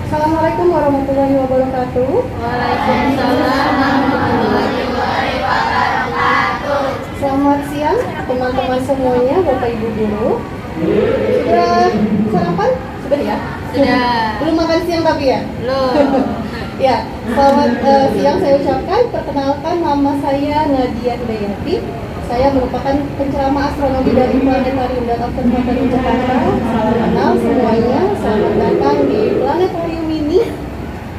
Assalamualaikum warahmatullahi wabarakatuh. Waalaikumsalam warahmatullahi wabarakatuh. Selamat siang teman-teman semuanya, Bapak Ibu guru. Sudah sarapan? Sudah ya? Sudah. Belum makan siang tapi ya? Belum. Ya, selamat siang saya ucapkan. Perkenalkan, nama saya Nadia Hidayati. Saya merupakan penceramah astronomi dari Planetarium dan Observatorium Jakarta. Salam kenal semuanya, selamat datang di Planetarium ini.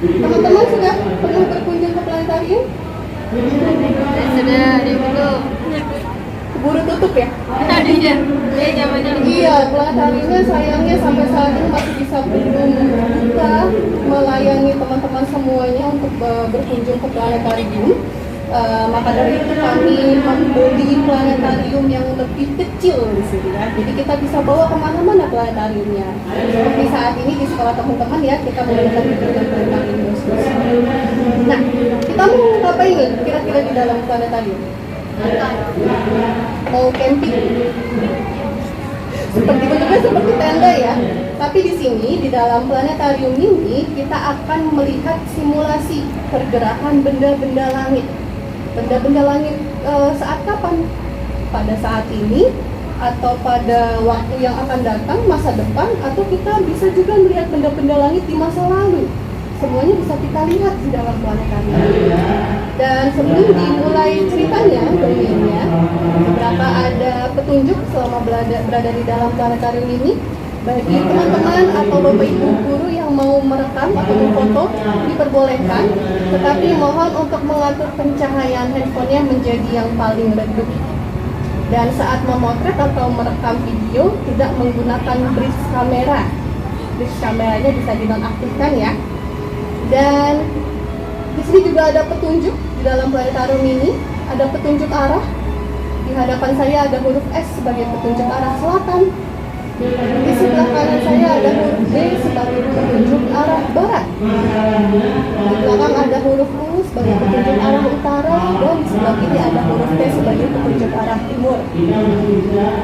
Teman-teman sudah pernah berkunjung ke planetarium? Sudah belum. Keburu tutup ya? Tadinya dia zamannya Iya, planetariumnya sayangnya sampai saat ini masih bisa belum buka melayani teman-teman semuanya untuk berkunjung ke planetarium. Maka dari itu kami membeli planetarium yang lebih kecil di sini ya. Jadi kita bisa bawa kemana-mana planetariumnya. Seperti saat ini di sekolah teman-teman ya, kita menggunakan planetarium. Nah, kita mau ngapain nih kira-kira di dalam planetarium? Mau camping? Seperti bentuknya seperti tenda ya. Tapi di sini di dalam planetarium ini kita akan melihat simulasi pergerakan benda-benda langit. Benda-benda langit saat kapan? Pada saat ini atau pada waktu yang akan datang, masa depan, atau kita bisa juga melihat benda-benda langit di masa lalu. Semuanya bisa kita lihat di dalam planetarium. Dan sebelum dimulai ceritanya, domainnya, beberapa ada petunjuk selama berada di dalam planetarium ini. Bagi teman-teman atau Bapak Ibu guru yang mau merekam atau memfoto, diperbolehkan, tetapi mohon untuk mengatur pencahayaan handphonenya menjadi yang paling redup. Dan saat memotret atau merekam video, tidak menggunakan bridge kamera. Bridge kameranya bisa dinonaktifkan ya. Dan di sini juga ada petunjuk di dalam planetarium ini, ada petunjuk arah. Di hadapan saya ada huruf S sebagai petunjuk arah selatan. Di sebelah kanan saya ada huruf D sebagai petunjuk arah barat. Di belakang ada huruf U sebagai petunjuk arah utara, dan di sebelah kiri ada huruf T sebagai petunjuk arah timur.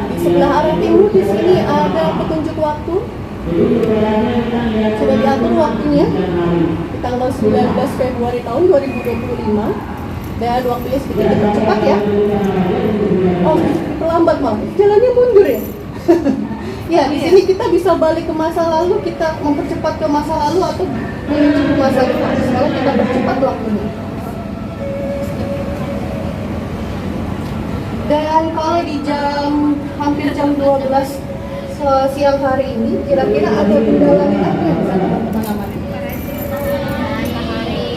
Di sebelah arah timur di sini ada petunjuk waktu. Sudah diatur waktunya di tanggal 19 Februari tahun 2025, dan waktunya sedikit dipercepat ya. Oh, terlambat malah. Jalannya mundur ya. Ya, di sini kita bisa balik ke masa lalu, kita mempercepat ke masa lalu atau menuju ke masa depan. Sekarang kita percepat waktunya. Dan kalau di hampir jam 12 siang hari ini, kira-kira ada benda langit apa yang bisa teman-teman amati?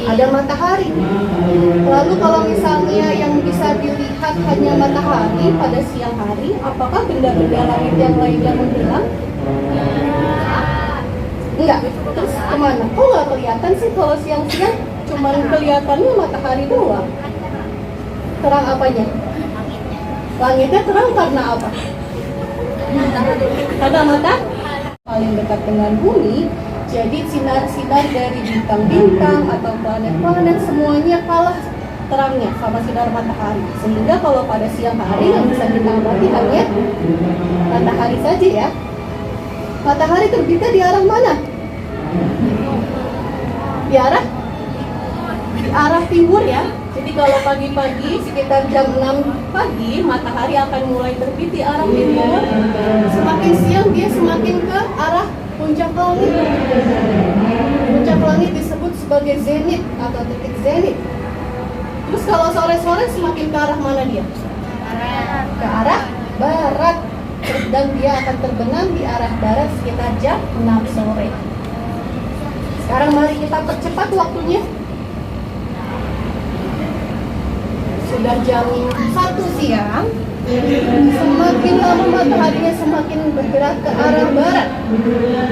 Ada matahari. Lalu kalau misalnya yang bisa dilihat hanya matahari pada siang hari, apakah benda-benda langit yang lainnya menghilang? Enggak. Terus kemana? Kok nggak kelihatan sih kalau siang-siang? Cuman kelihatannya matahari doang. Terang apanya? Langitnya terang karena apa? Karena matahari paling dekat dengan bumi. Jadi sinar-sinar dari bintang-bintang atau planet-planet semuanya kalah terangnya sama sinar matahari. Sehingga kalau pada siang hari yang bisa kita amati hanya matahari saja ya. Matahari terbitnya di arah mana? Di arah timur ya. Jadi kalau pagi-pagi sekitar jam 6 pagi matahari akan mulai terbit di arah timur. Semakin siang dia semakin ke arah puncak langit. Puncak langit disebut sebagai zenit atau titik zenit. Terus kalau sore-sore semakin ke arah mana dia? Ke arah barat. Dan dia akan terbenam di arah barat sekitar jam 6 sore. Sekarang mari kita percepat waktunya. Sudah jam 1 siang. Semakin lama mataharinya semakin bergerak ke arah barat.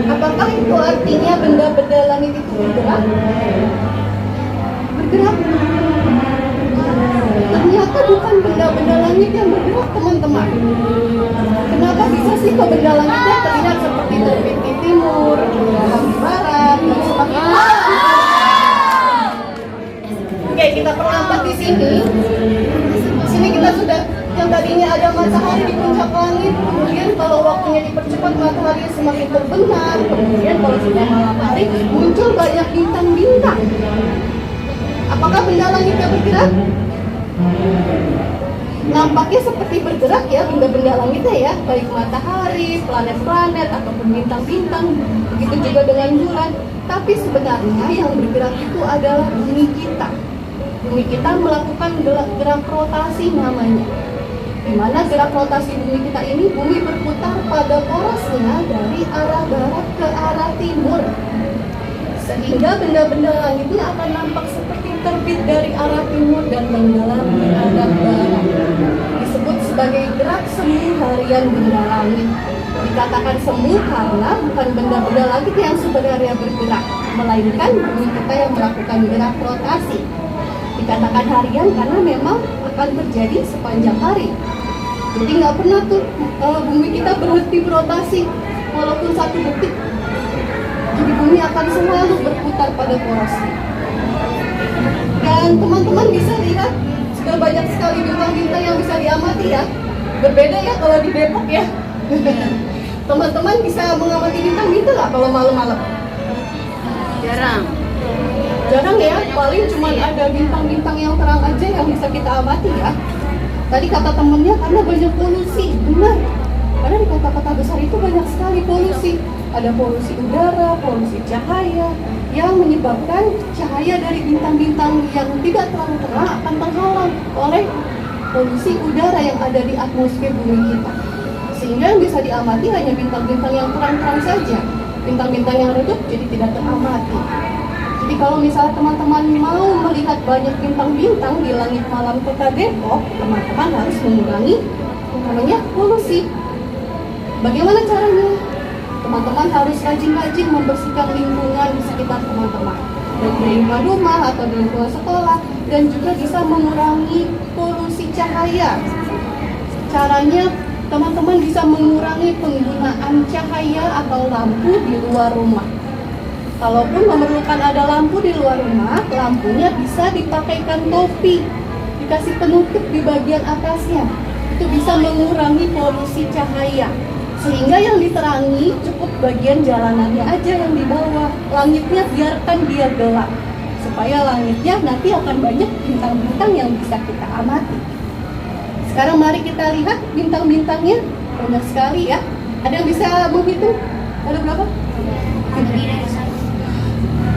Apakah itu artinya benda-benda langit itu bergerak? Bergerak. Ternyata bukan benda-benda langit yang bergerak, teman-teman. Kenapa bisa sih kok benda langitnya terlihat seperti terbit di timur, bergerak di barat, dan semakin Oke, kita perlambat di sini. Di sini kita sudah yang tadinya ada matahari di puncak langit, kemudian kalau waktunya dipercepat matahari semakin terbenam, kemudian kalau sudah malam hari muncul banyak bintang-bintang. Apakah benda langitnya bergerak? Nampaknya seperti bergerak ya benda-benda langitnya ya, baik matahari, planet-planet ataupun bintang-bintang, begitu juga dengan bulan. Tapi sebenarnya yang bergerak itu adalah bumi kita. Bumi kita melakukan gerak rotasi namanya. Di mana gerak rotasi bumi kita ini, bumi berputar pada porosnya dari arah barat ke arah timur. Sehingga benda-benda langitnya akan nampak seperti terbit dari arah timur dan menggelam ke arah barat. Disebut sebagai gerak semu harian benda langit. Dikatakan semu karena bukan benda-benda langit yang sebenarnya bergerak, melainkan bumi kita yang melakukan gerak rotasi. Dikatakan harian karena memang akan terjadi sepanjang hari. Jadi nggak pernah tuh bumi kita berhenti berotasi walaupun 1 detik. Jadi bumi akan selalu berputar pada porosnya. Dan teman-teman bisa lihat sudah banyak sekali bintang-bintang yang bisa diamati ya. Berbeda ya kalau di Depok ya. Teman-teman bisa mengamati bintang-bintang nggak kalau malam-malam? Jarang. Jarang ya, paling cuma ada bintang-bintang yang terang aja yang bisa kita amati ya. Tadi kata temennya karena banyak polusi, benar. Karena di kota-kota besar itu banyak sekali polusi. Ada polusi udara, polusi cahaya, yang menyebabkan cahaya dari bintang-bintang yang tidak terlalu terang akan terhalang oleh polusi udara yang ada di atmosfer bumi kita. Sehingga yang bisa diamati hanya bintang-bintang yang terang-terang saja. Bintang-bintang yang redup jadi tidak teramati. Jadi kalau misalnya teman-teman mau melihat banyak bintang-bintang di langit malam kota Depok, teman-teman harus mengurangi namanya polusi. Bagaimana caranya? Teman-teman harus rajin-rajin membersihkan lingkungan di sekitar teman-teman, baik di lingkungan rumah atau di lingkungan sekolah, dan juga bisa mengurangi polusi cahaya. Caranya, teman-teman bisa mengurangi penggunaan cahaya atau lampu di luar rumah. Kalaupun memerlukan ada lampu di luar rumah, lampunya bisa dipakaikan topi, dikasih penutup di bagian atasnya. Itu bisa mengurangi polusi cahaya. Sehingga yang diterangi cukup bagian jalanannya aja yang di bawah. Langitnya biarkan dia gelap, supaya langitnya nanti akan banyak bintang-bintang yang bisa kita amati. Sekarang mari kita lihat bintang-bintangnya. Banyak sekali ya. Ada yang bisa menghitung? Ada berapa?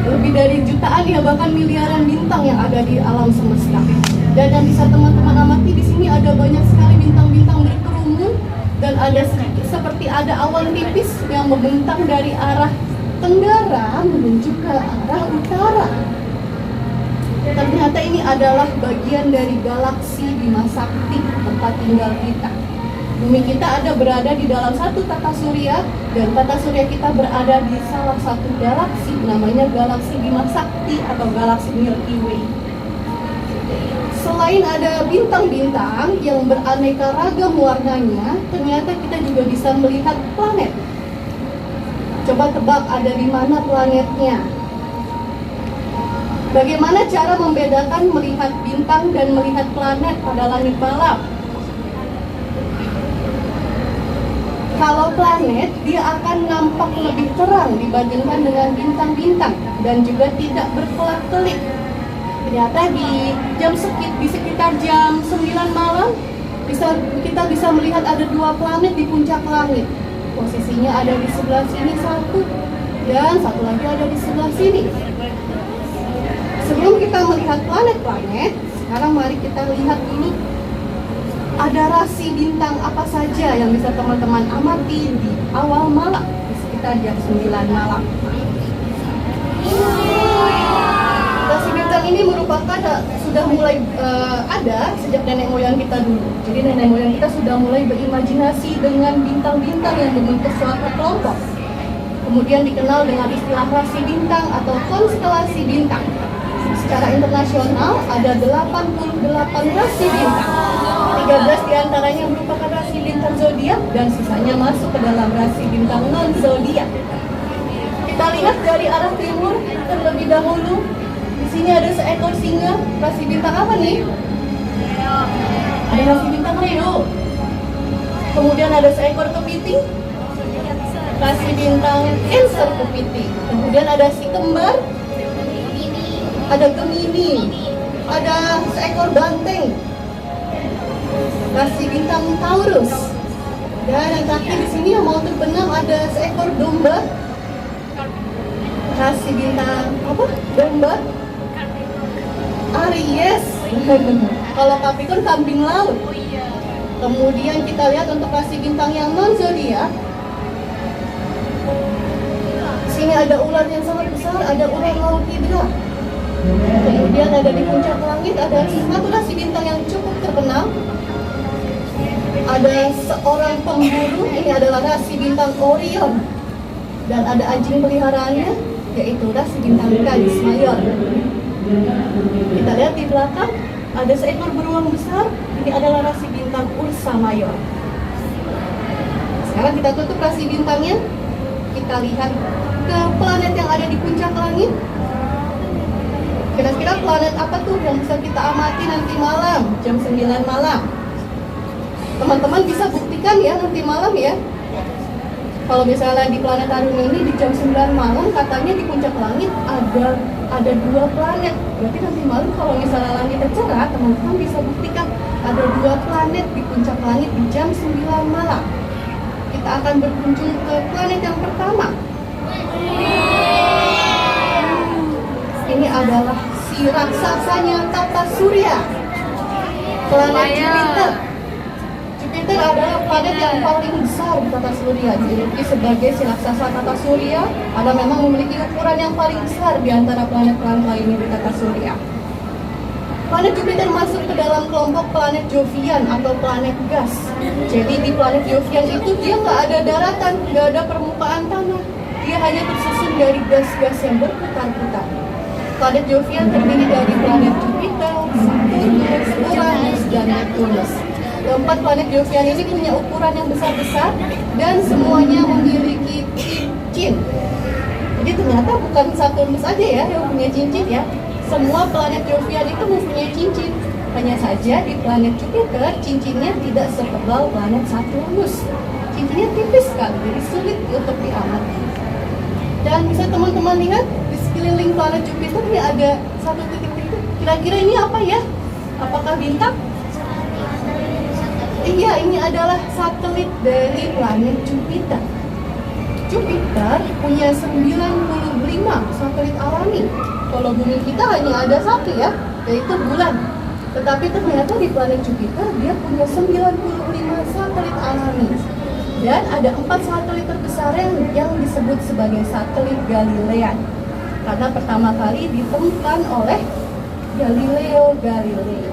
Lebih dari jutaan ya, bahkan miliaran bintang yang ada di alam semesta. Dan yang bisa teman-teman amati di sini ada banyak sekali bintang-bintang berkerumun, dan ada seperti ada awan tipis yang membentang dari arah tenggara menuju ke arah utara. Ternyata ini adalah bagian dari galaksi Bima Sakti, tempat tinggal kita. Bumi kita berada di dalam satu tata surya, dan tata surya kita berada di salah satu galaksi, namanya galaksi Bima Sakti atau galaksi Milky Way. Selain ada bintang-bintang yang beraneka ragam warnanya, ternyata kita juga bisa melihat planet. Coba tebak ada di mana planetnya? Bagaimana cara membedakan melihat bintang dan melihat planet pada langit malam? Kalau planet, dia akan nampak lebih terang dibandingkan dengan bintang-bintang dan juga tidak berkelap-kelip. Ternyata di sekitar jam 9 malam kita bisa melihat ada 2 planet di puncak langit. Posisinya ada di sebelah sini satu, dan satu lagi ada di sebelah sini. Sebelum kita melihat planet-planet, sekarang mari kita lihat dulu ada rasi bintang apa saja yang bisa teman-teman amati di awal malam, di sekitar jam 9 malam. Rasi bintang ini merupakan sudah mulai ada sejak nenek moyang kita dulu. Jadi nenek moyang kita sudah mulai berimajinasi dengan bintang-bintang yang membentuk suatu kelompok. Kemudian dikenal dengan istilah rasi bintang atau konstelasi bintang. Secara internasional ada 88 rasi bintang. 13 diantaranya merupakan rasi bintang zodiak dan sisanya masuk ke dalam rasi bintang non zodiak. Kita lihat dari arah timur terlebih dahulu. Di sini ada seekor singa. Rasi bintang apa nih? Ada rasi bintang Leo. Kemudian ada seekor kepiting. kasih bintang Cancer Kupiti. Kemudian ada si kembar, ada Gemini, ada seekor banteng, kasih bintang Taurus. Dan yang terakhir di sini yang mau terbenam ada seekor domba, kasih bintang apa? Domba, Aries. Kalau Capricorn kambing laut. Kemudian kita lihat untuk kasih bintang yang non zodiak. Sini ada ular yang sangat besar, ada ular laut hidra. Kemudian ada di puncak langit ada satu kasih bintang yang cukup terkenal. Ada seorang pemburu, ini adalah rasi bintang Orion. Dan ada anjing peliharaannya, yaitu rasi bintang Canis Major. Kita lihat di belakang ada seekor beruang besar, ini adalah rasi bintang Ursa Major. Sekarang kita tutup rasi bintangnya. Kita lihat ke planet yang ada di puncak langit. Kira-kira planet apa tuh yang bisa kita amati nanti malam, jam 9 malam? Teman-teman bisa buktikan ya nanti malam ya. Kalau misalnya di planetarium ini di jam 9 malam katanya di puncak langit ada 2 planet. Berarti nanti malam kalau misalnya langitnya cerah, teman-teman bisa buktikan ada 2 planet di puncak langit di jam 9 malam. Kita akan berkunjung ke planet yang pertama. Ini adalah si raksasanya tata surya, planet Jupiter. Jupiter adalah planet yang paling besar di tata surya. Jadi sebagai si raksasa tata surya, ada memang memiliki ukuran yang paling besar di antara planet-planet lainnya di tata surya. Planet Jupiter masuk ke dalam kelompok planet Jovian atau planet gas. Jadi di planet Jovian itu dia nggak ada daratan, nggak ada permukaan tanah. Dia hanya tersusun dari gas-gas yang berputar-putar. Planet Jovian terdiri dari planet Jupiter, Saturnus, Uranus, dan Neptunus. Keempat planet Jovian ini punya ukuran yang besar-besar dan semuanya memiliki cincin. Jadi ternyata bukan Saturnus aja ya yang punya cincin ya. Semua planet Jovian itu mempunyai cincin. Hanya saja di planet Jupiter cincinnya tidak setebal planet Saturnus. Cincinnya tipis sekali, jadi sulit untuk diamati. Dan bisa teman-teman lihat di sekeliling planet Jupiter ini ada satu titik-titik. Kira-kira ini apa ya? Apakah bintang? Iya, ini adalah satelit dari planet Jupiter. Jupiter punya 95 satelit alami. Kalau bumi kita hanya ada satu ya, yaitu bulan. Tetapi ternyata di planet Jupiter dia punya 95 satelit alami. Dan ada 4 satelit terbesar yang disebut sebagai satelit Galilean. Karena pertama kali ditemukan oleh Galileo Galilei.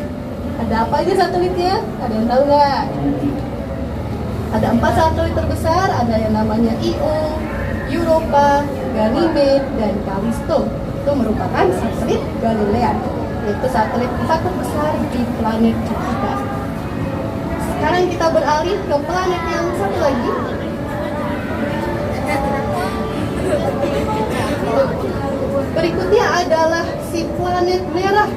Ada apa aja satelitnya? Ada yang tahu nggak? Ada 4 satelit terbesar, ada yang namanya Io, Europa, Ganymede, dan Callisto. Itu merupakan satelit Galilean. Itu satelit 4 terbesar di planet Jupiter. Sekarang kita beralih ke planet yang satu lagi. Berikutnya adalah si planet merah.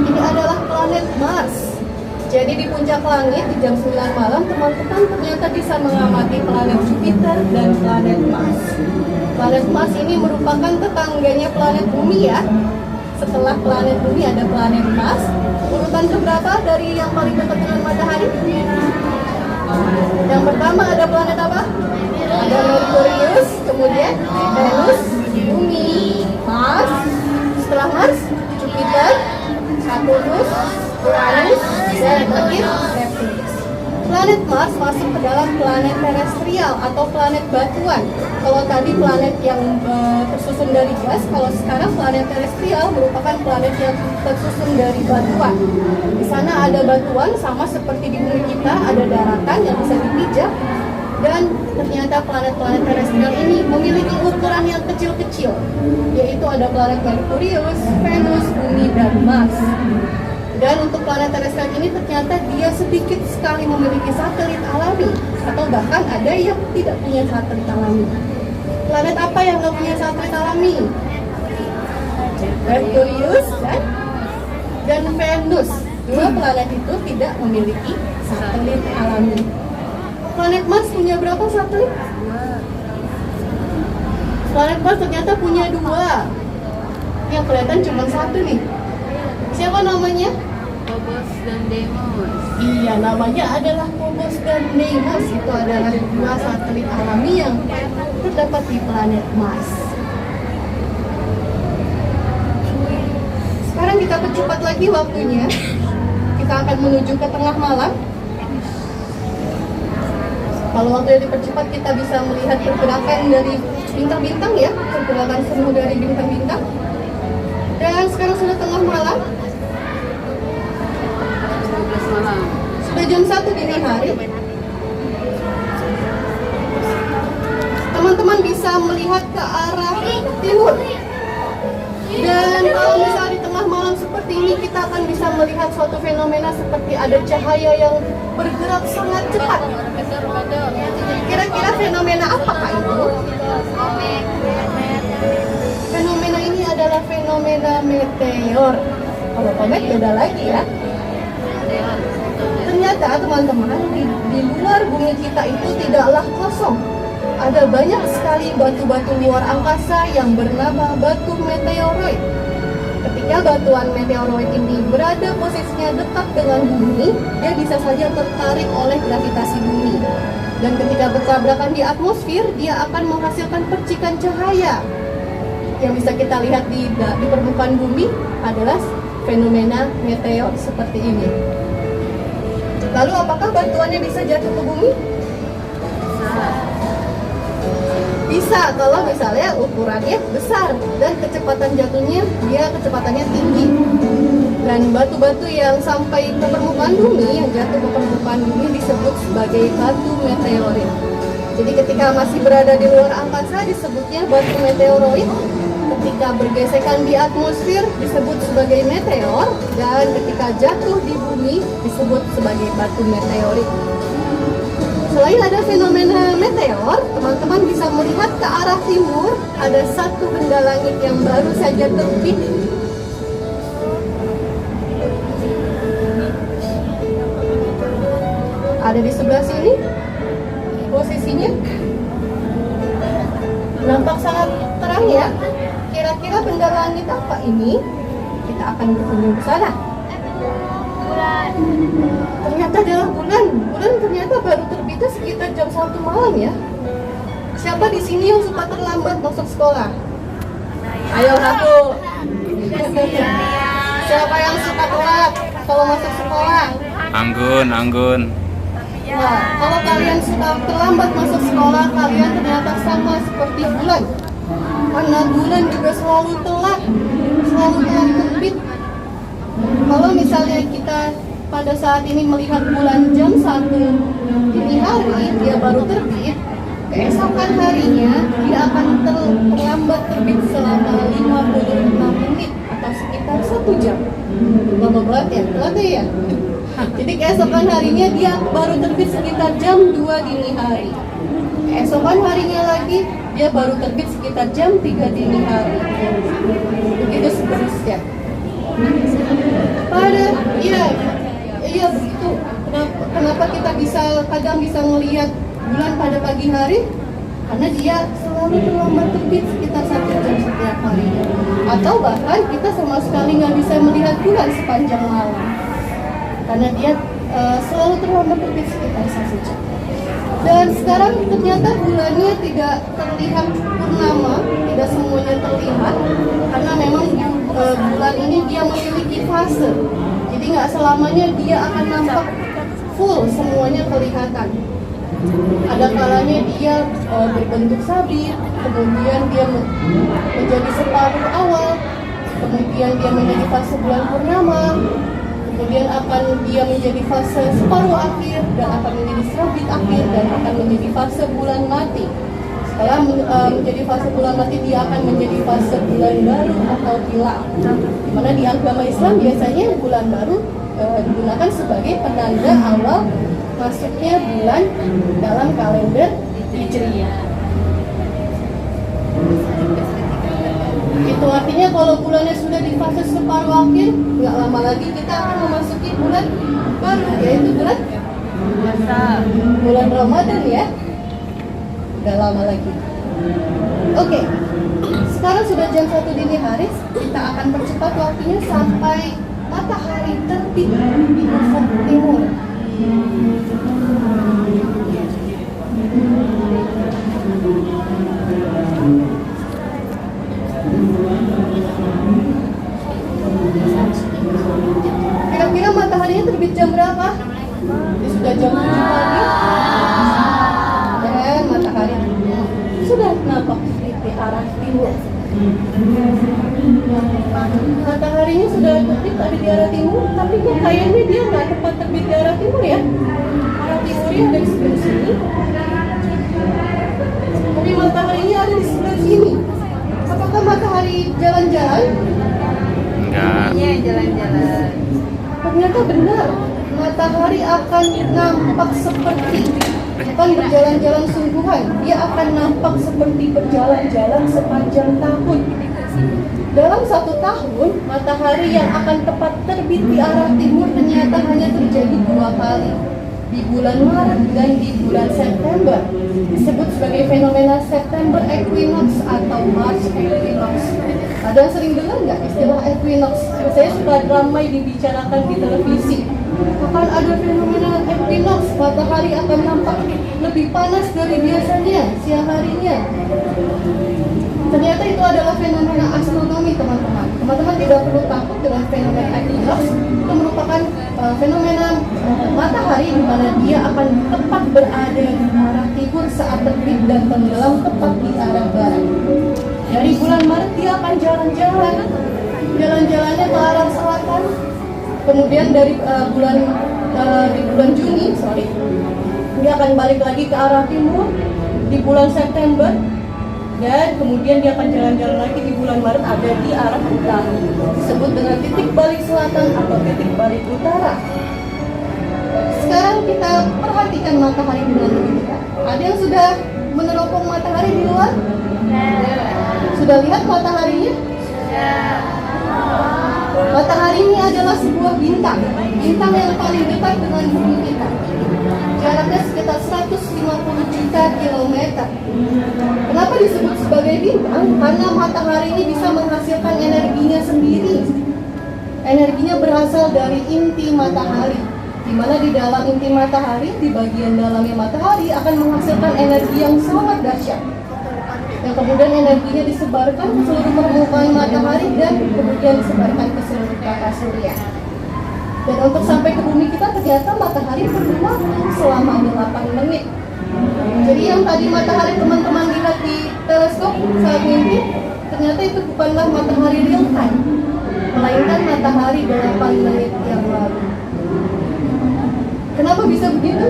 Ini adalah planet Mars. Jadi di puncak langit di jam 9 malam teman-teman ternyata bisa mengamati planet Jupiter dan planet Mars. Planet Mars ini merupakan tetangganya planet Bumi ya. Setelah planet Bumi ada planet Mars. Urutan keberapa dari yang paling dekat dengan matahari? Yang pertama ada planet apa? Ada Merkurius, kemudian Venus, Bumi, Mars. Setelah Mars, Jupiter, Saturnus, Uranus, dan terakhir Neptunus. Planet Mars masuk ke dalam planet terestrial atau planet batuan. Kalau tadi planet yang tersusun dari gas, kalau sekarang planet terestrial merupakan planet yang tersusun dari batuan. Di sana ada batuan sama seperti di bumi kita, ada daratan yang bisa dipijak. Dan ternyata planet-planet terestrial ini memiliki ukuran yang kecil-kecil, yaitu ada planet Merkurius, Venus, Bumi, dan Mars. Dan untuk planet terestrial ini ternyata dia sedikit sekali memiliki satelit alami, atau bahkan ada yang tidak punya satelit alami. Planet apa yang nggak punya satelit alami? Merkurius dan Venus. Dua planet itu tidak memiliki satelit alami. Planet Mars punya berapa satelit? Planet Mars ternyata punya 2. Yang kelihatan cuma 1 nih. Siapa namanya? Phobos dan Deimos. Iya, namanya adalah Phobos dan Deimos. Itu adalah 2 satelit alami yang terdapat di planet Mars. Sekarang kita percepat lagi waktunya. Kita akan menuju ke tengah malam. Kalau waktunya dipercepat, kita bisa melihat pergerakan dari bintang-bintang ya, pergerakan semu dari bintang-bintang. Dan sekarang sudah tengah malam. 12 malam. Sudah jam 1 dini hari. Teman-teman bisa melihat ke arah timur. Dan kalau misalnya di tengah malam seperti ini, kita akan bisa melihat suatu fenomena seperti ada cahaya yang bergerak sangat cepat. Kira-kira fenomena apakah itu? Fenomena ini adalah fenomena meteor. Kalau komet beda lagi ya. Ternyata teman-teman, di luar bumi kita itu tidaklah kosong. Ada banyak sekali batu-batu luar angkasa yang bernama batu meteoroid. Ketika batuan meteoroid ini berada posisinya dekat dengan bumi, dia bisa saja tertarik oleh gravitasi bumi. Dan ketika bertabrakan di atmosfer, dia akan menghasilkan percikan cahaya. Yang bisa kita lihat di permukaan bumi adalah fenomena meteor seperti ini. Lalu apakah batuannya bisa jatuh ke bumi? Bisa, kalau misalnya ukurannya besar dan kecepatan jatuhnya kecepatannya tinggi. Dan batu-batu yang sampai ke permukaan bumi, yang jatuh ke permukaan bumi disebut sebagai batu meteorit. Jadi ketika masih berada di luar angkasa disebutnya batu meteoroid. Ketika bergesekan di atmosfer disebut sebagai meteor, dan ketika jatuh di bumi disebut sebagai batu meteorit. Selain ada fenomena meteor, teman-teman bisa melihat ke arah timur ada satu benda langit yang baru saja terbit. Ada di sebelah sini. Posisinya nampak sangat terang ya. Kira-kira benda langit apa ini? Kita akan berkunjung ke sana. Ternyata adalah bulan. Bulan ternyata baru terbitnya sekitar jam 1 malam ya. Siapa di sini yang suka terlambat masuk sekolah? Ayo aku. Siapa yang suka telat kalau masuk sekolah? Anggun. Nah, kalau kalian suka terlambat masuk sekolah, kalian ternyata sama seperti bulan. Karena bulan juga selalu telat terbit. Kalau misalnya kita pada saat ini melihat bulan jam 1 dini hari, dia baru terbit. Keesokan harinya dia akan terlambat terbit selama 56 menit atau sekitar 1 jam. Lama banget ya? Jadi keesokan harinya dia baru terbit sekitar jam 2 dini hari. Keesokan harinya lagi dia baru terbit sekitar jam 3 dini hari. Begitu seterusnya. Iya begitu. Kenapa kita kadang bisa melihat bulan pada pagi hari? Karena dia selalu terlambat terbit sekitar 1 jam setiap hari. Atau bahkan kita sama sekali nggak bisa melihat bulan sepanjang malam. Karena dia selalu terlambat terbit sekitar 1 jam. Dan sekarang ternyata bulannya tidak terlihat purnama, tidak semuanya terlihat. Karena memang bulan ini dia memiliki fase. Jadi nggak selamanya dia akan nampak full semuanya kelihatan. Ada kalanya dia berbentuk sabit, kemudian dia menjadi separuh awal, kemudian dia menjadi fase bulan purnama, kemudian akan dia menjadi fase separuh akhir, dan akan menjadi sabit akhir, dan akan menjadi fase bulan mati. Setelah menjadi fase bulan mati, dia akan menjadi fase bulan baru atau hilal. Dimana di agama Islam biasanya bulan baru digunakan sebagai penanda awal masuknya bulan dalam kalender Hijriah. Itu artinya kalau bulannya sudah di fase separuh akhir, nggak lama lagi kita akan memasuki bulan baru, yaitu bulan Ramadan ya. Udah lama lagi. Oke, sekarang sudah jam 1 dini hari, kita akan percepat waktunya sampai matahari terbit di ufuk timur. Kira-kira mataharinya terbit jam berapa? Ya, sudah jam 7 pagi. Dan matahari sudah nampak di arah timur. Mataharinya sudah terbit tadi di arah timur, tapi kok kayaknya dia nggak tepat terbit di arah timur ya? Arah timurnya ada di sebelah sini, tapi mataharinya ada di sebelah sini. Apakah matahari jalan-jalan? Enggak. Iya, jalan-jalan. Ternyata benar, matahari akan nampak seperti bukan berjalan-jalan sungguhan, dia akan nampak seperti berjalan-jalan sepanjang tahun. Dalam 1 tahun, matahari yang akan tepat terbit di arah timur ternyata hanya terjadi 2 kali, di bulan Maret dan di bulan September. Disebut sebagai fenomena September equinox atau March equinox. Ada yang sering dengar nggak istilah equinox? Saya suka ramai dibicarakan di televisi. Akan ada fenomena equinox, matahari akan nampak lebih panas dari biasanya siang harinya. Ternyata itu adalah fenomena astronomi, teman-teman. Teman-teman tidak perlu takut dengan fenomena equinox. Itu merupakan fenomena matahari di mana dia akan tepat berada di arah timur saat terbit dan tenggelam tepat di arah barat. Dari bulan Maret dia akan jalan-jalannya ke arah selatan. Kemudian dari di bulan Juni, dia akan balik lagi ke arah timur di bulan September. Dan kemudian dia akan jalan-jalan lagi di bulan Maret ada di arah utara. Disebut dengan titik balik selatan atau titik balik utara. Sekarang kita perhatikan matahari dengan lebih dekat. Ada yang sudah meneropong matahari di luar? Sudah lihat mataharinya? Matahari ini adalah sebuah bintang yang paling dekat dengan bumi kita. Jaraknya sekitar 150 juta kilometer. Kenapa disebut sebagai bintang? Karena matahari ini bisa menghasilkan energinya sendiri. Energinya berasal dari inti matahari, di mana di dalam inti matahari, di bagian dalamnya matahari akan menghasilkan energi yang sangat dahsyat. Yang kemudian energinya disebarkan ke seluruh permukaan matahari dan kemudian disebarkan ke seluruh tata surya. Dan untuk sampai ke bumi kita ternyata matahari perlu waktu selama 8 menit. Jadi yang tadi matahari teman-teman lihat di teleskop saat mimpi, ternyata itu bukanlah matahari real time, melainkan matahari 8 menit yang lalu. Kenapa bisa begitu?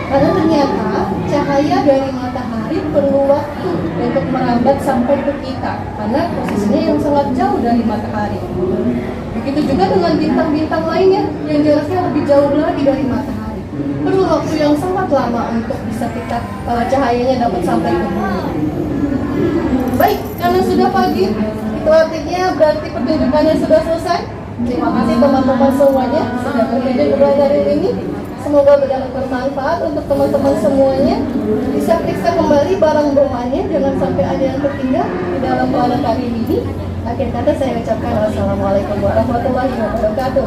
Karena ternyata cahaya dari matahari perlu waktu untuk merambat sampai ke kita, karena posisinya yang sangat jauh dari matahari. Begitu juga dengan bintang-bintang lainnya yang jaraknya lebih jauh lagi dari matahari. Perlu waktu yang sangat lama untuk bisa kita cahayanya dapat sampai ke bumi. Baik, karena sudah pagi, itu artinya berarti pertunjukannya sudah selesai. Terima kasih teman-teman semuanya sudah berkunjung ke hari ini. Semoga berdapat bermanfaat untuk teman-teman semuanya. Bisa periksa kembali barang bawaannya, jangan sampai ada yang tertinggal di dalam planet hari ini. Akhir kata saya ucapkan wassalamualaikum warahmatullahi wabarakatuh.